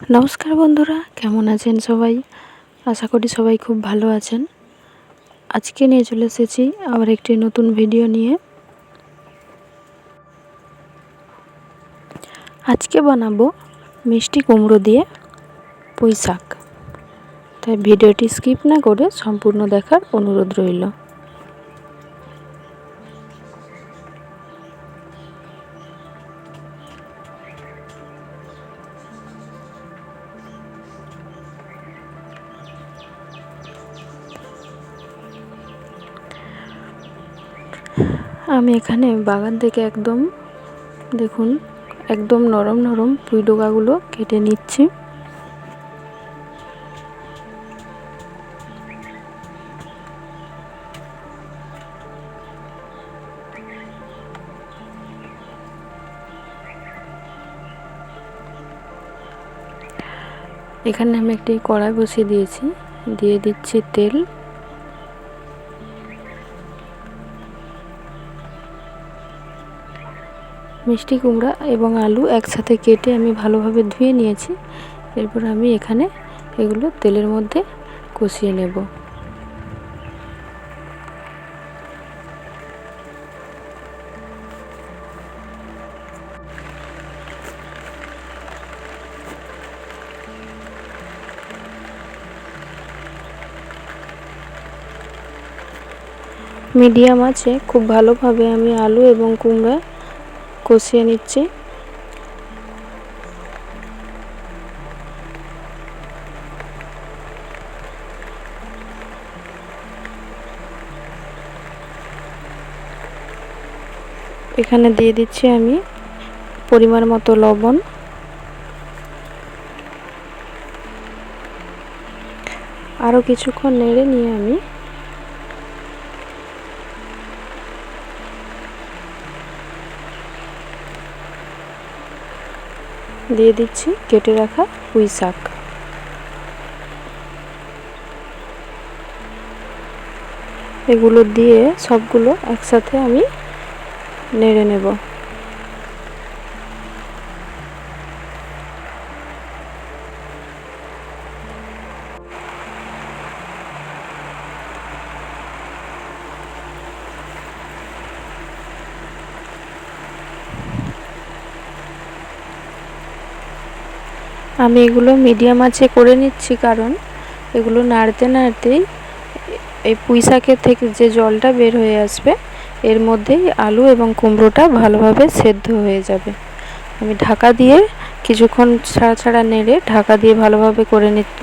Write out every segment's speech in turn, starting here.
নমস্কার বন্ধুরা, কেমন আছেন সবাই? আশা করি সবাই খুব ভালো আছেন। আজকে নিয়ে চলে এসেছি আবার একটি নতুন ভিডিও নিয়ে। আজকে বানাবো মিষ্টি কুমড়ো দিয়ে পুঁই শাক। তাই ভিডিওটি স্কিপ না করে সম্পূর্ণ দেখার অনুরোধ রইল। আমি এখানে বাগান থেকে দেখুন একদম নরম নরম পুঁই ডোকাগুলো কেটে নিচ্ছি। এখানে আমি একটি কড়াই বসিয়ে দিয়েছি, দিয়ে দিচ্ছি তেল। মিষ্টি কুমড়া এবং আলু একসাথে কেটে আমি ভালোভাবে ধুয়ে নিয়েছি। এরপর আমি এখানে এগুলো তেলের মধ্যে কষিয়ে নেব। মিডিয়াম আছে খুব ভালোভাবে আমি আলু এবং কুমড়া কষিয়ে নিচ্ছি। এখানে দিয়ে দিচ্ছি আমি পরিমাণ মতো লবণ। আরও কিছুক্ষণ নেড়ে নিয়ে আমি দিয়ে দিচ্ছি কেটে রাখা পুঁই শাক। এগুলো দিয়ে সবগুলো একসাথে আমি নেড়ে নেব। আমি এগুলো মিডিয়াম আঁচে করে নিচ্ছি, কারণ এগুলো নাড়তে নাড়তেই এই পুঁই শাকের থেকে যে জলটা বের হয়ে আসবে এর মধ্যেই আলু এবং কুমড়োটা ভালোভাবে সেদ্ধ হয়ে যাবে। আমি ঢাকা দিয়ে কিছুক্ষণ ছাড়া ছাড়া নেড়ে ঢাকা দিয়ে ভালোভাবে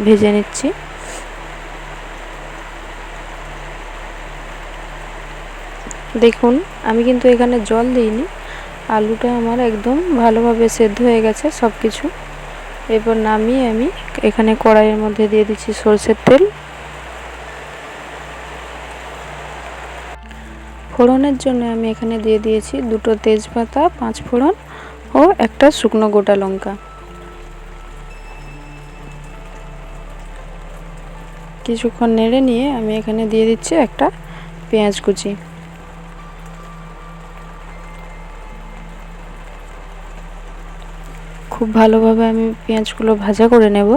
ভেজে নিচ্ছি। দেখুন আমি কিন্তু এখানে জল দিইনি, আলুটা আমার একদম ভালোভাবে সেদ্ধ হয়ে গেছে সব কিছু। এরপর নামিয়ে আমি এখানে কড়াইয়ের মধ্যে দিয়ে দিচ্ছি সরষের তেল। ফোড়নের জন্য আমি এখানে দিয়ে দিয়েছি 2টো তেজপাতা, 5 ফোড়ন ও একটা শুকনো গোটা লঙ্কা। কিছুক্ষণ নেড়ে নিয়ে আমি এখানে দিয়ে দিচ্ছি একটা পেঁয়াজ কুচি। খুব ভালোভাবে আমি পেঁয়াজগুলো ভাজা করে নেব।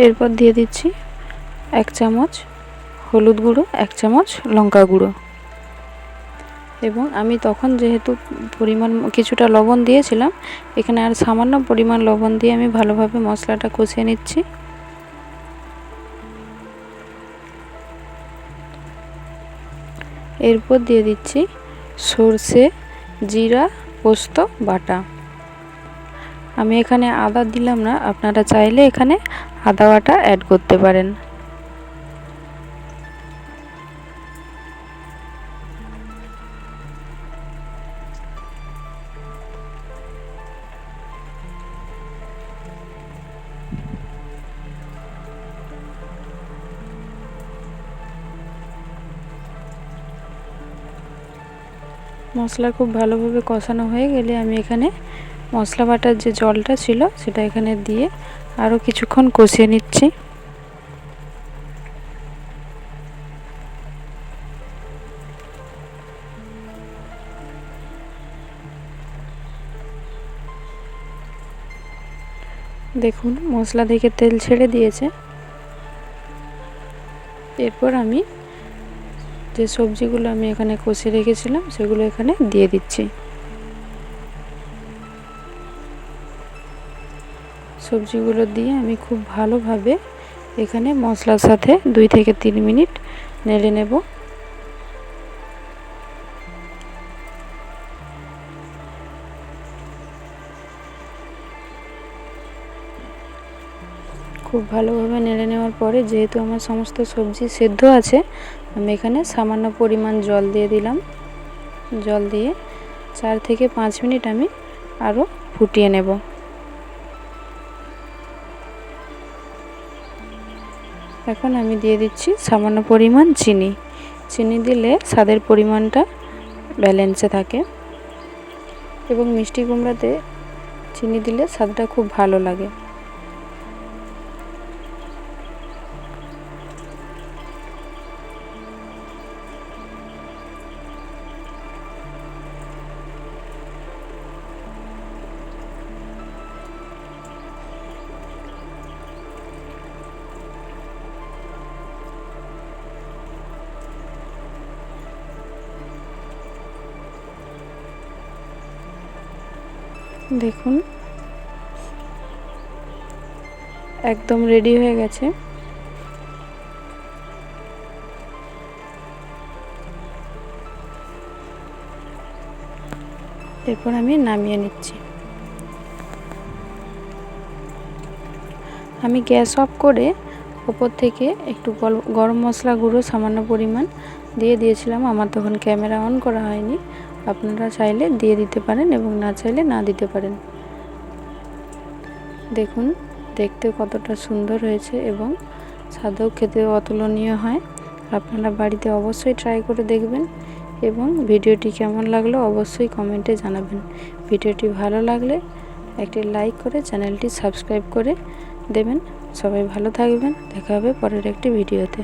এরপর দিয়ে দিচ্ছি 1 চামচ হলুদ গুঁড়ো, 1 চামচ লঙ্কা গুঁড়ো, এবং আমি তখন যেহেতু পরিমাণ কিছুটা লবণ দিয়েছিলাম, এখানে আর সামান্য পরিমাণ লবণ দিয়ে আমি ভালোভাবে মশলাটা কষিয়ে নিচ্ছি। এরপর দিয়ে দিচ্ছি সরষে, জিরা, পোস্ত বাটা। আমি এখানে আদা দিলাম না, আপনারা চাইলে এখানে আদা বাটা অ্যাড করতে পারেন। মশলা খুব ভালোভাবে কষানো হয়ে গেলে আমি এখানে মশলা বাটার যে জলটা ছিল সেটা এখানে দিয়ে আরও কিছুক্ষণ কষিয়ে নিচ্ছি। দেখুন মশলা থেকে তেল ছেড়ে দিয়েছে। এরপর আমি যে সবজিগুলো আমি এখানে কষে রেখেছিলাম সেগুলো এখানে দিয়ে দিচ্ছি। সবজিগুলো দিয়ে আমি খুব ভালোভাবে এখানে মশলার সাথে 2 থেকে 3 মিনিট নেড়ে নেব। খুব ভালোভাবে নেড়ে নেওয়ার পরে যেহেতু আমার সমস্ত সবজি সেদ্ধ আছে, আমি এখানে সামান্য পরিমাণ জল দিয়ে দিলাম। জল দিয়ে 4 থেকে 5 মিনিট আমি আরও ফুটিয়ে নেব। এখন আমি দিয়ে দিচ্ছি সামান্য পরিমাণ চিনি। চিনি দিলে স্বাদের পরিমাণটা ব্যালেন্সে থাকে এবং মিষ্টি কুমড়াতে চিনি দিলে স্বাদটা খুব ভালো লাগে। দেখুন একদম রেডি হয়ে গেছে। এরপর আমি নামিয়ে নিচ্ছি। আমি গ্যাস অফ করে উপর থেকে একটু গরম মশলা গুঁড়ো সামান্য পরিমাণ দিয়ে দিয়েছিলাম। আমার তখন ক্যামেরা অন করা হয়নি, আপনারা চাইলে দিয়ে দিতে পারেন এবং না চাইলে না দিতে পারেন। দেখুন দেখতে কতটা সুন্দর হয়েছে এবং স্বাদও খেতে অতুলনীয় হয়। আপনারা বাড়িতে অবশ্যই ট্রাই করে দেখবেন এবং ভিডিওটি কেমন লাগলো অবশ্যই কমেন্টে জানাবেন। ভিডিওটি ভালো লাগলে একটি লাইক করে চ্যানেলটি সাবস্ক্রাইব করে দেবেন। সবাই ভালো থাকবেন, দেখা হবে পরের একটি ভিডিওতে।